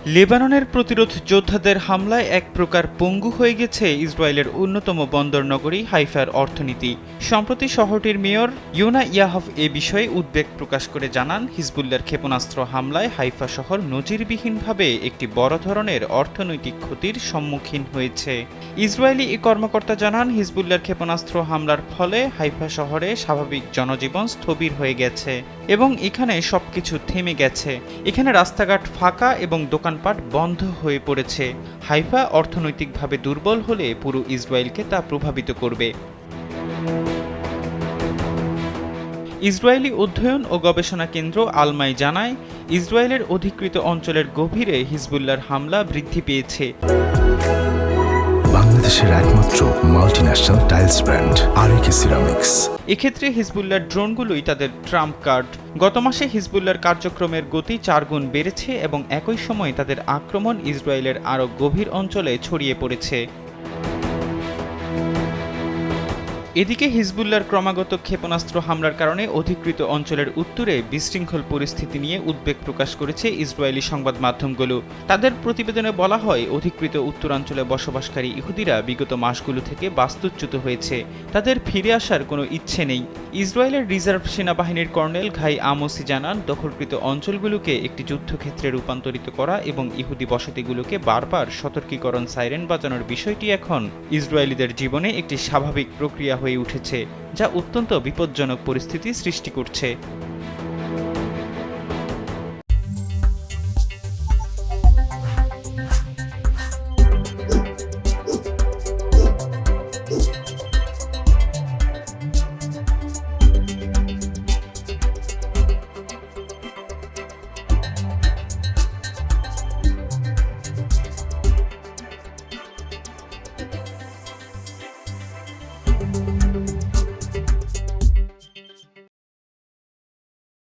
লেবাননের প্রতিরোধ যোদ্ধাদের হামলায় এক প্রকার পঙ্গু হয়ে গেছে ইসরায়েলের অন্যতম বন্দর নগরী হাইফার অর্থনীতি। সম্প্রতি শহরটির মেয়র ইয়োনা ইয়াহভ এ বিষয়ে উদ্বেগ প্রকাশ করে জানান, হিজবুল্লাহর ক্ষেপণাস্ত্র হামলায় হাইফা শহর নজিরবিহীনভাবে একটি বড় ধরনের অর্থনৈতিক ক্ষতির সম্মুখীন হয়েছে। ইসরায়েলি এই কর্মকর্তা জানান, হিজবুল্লাহর ক্ষেপণাস্ত্র হামলার ফলে হাইফা শহরে স্বাভাবিক জনজীবন স্থবির হয়ে গেছে এবং এখানে সবকিছু থেমে গেছে। এখানে রাস্তাঘাট ফাঁকা এবং দোকানপাট বন্ধ হয়ে পড়েছে। হাইফা অর্থনৈতিকভাবে দুর্বল হলে পুরো ইসরায়েলকে তা প্রভাবিত করবে। ইসরায়েলি অধ্যয়ন ও গবেষণা কেন্দ্র আলমাই জানায়, ইসরায়েলের অধিকৃত অঞ্চলের গভীরে হিজবুল্লাহর হামলা বৃদ্ধি পেয়েছে। বাংলাদেশের একমাত্র মাল্টিন্যাশনাল টাইলস ব্র্যান্ড আরএকে সিরামিক্স। এক্ষেত্রে হিজবুল্লাহর ড্রোনগুলোই তাদের ট্রাম্প কার্ড। গত মাসে হিজবুল্লাহর কার্যক্রমের গতি 4 গুণ বেড়েছে এবং একই সময় তাদের আক্রমণ ইসরায়েলের আরও গভীর অঞ্চলে ছড়িয়ে পড়েছে। এদিকে হিজবুল্লাহর ক্রমাগত ক্ষেপণাস্ত্র হামলার কারণে অধিকৃত অঞ্চলের উত্তরে বিশৃঙ্খল পরিস্থিতি নিয়ে উদ্বেগ প্রকাশ করেছে ইসরায়েলি সংবাদ মাধ্যমগুলো। তাদের প্রতিবেদনে বলা হয়, অধিকৃত উত্তরাঞ্চলে বসবাসকারী ইহুদিরা বিগত মাসগুলো থেকে বাস্তুচ্যুত হয়েছে। তাদের ফিরে আসার কোনো ইচ্ছে নেই। ইসরায়েলের রিজার্ভ সেনাবাহিনীর কর্নেল ঘাই আমোসি জানান, দখলকৃত অঞ্চলগুলোকে একটি যুদ্ধক্ষেত্রে রূপান্তরিত করা এবং ইহুদি বসতিগুলোকে বারবার সতর্কীকরণ সাইরেন বাজানোর বিষয়টি এখন ইসরায়েলিদের জীবনে একটি স্বাভাবিক প্রক্রিয়া হয়ে উঠেছে, যা অত্যন্ত বিপজ্জনক পরিস্থিতি সৃষ্টি করছে।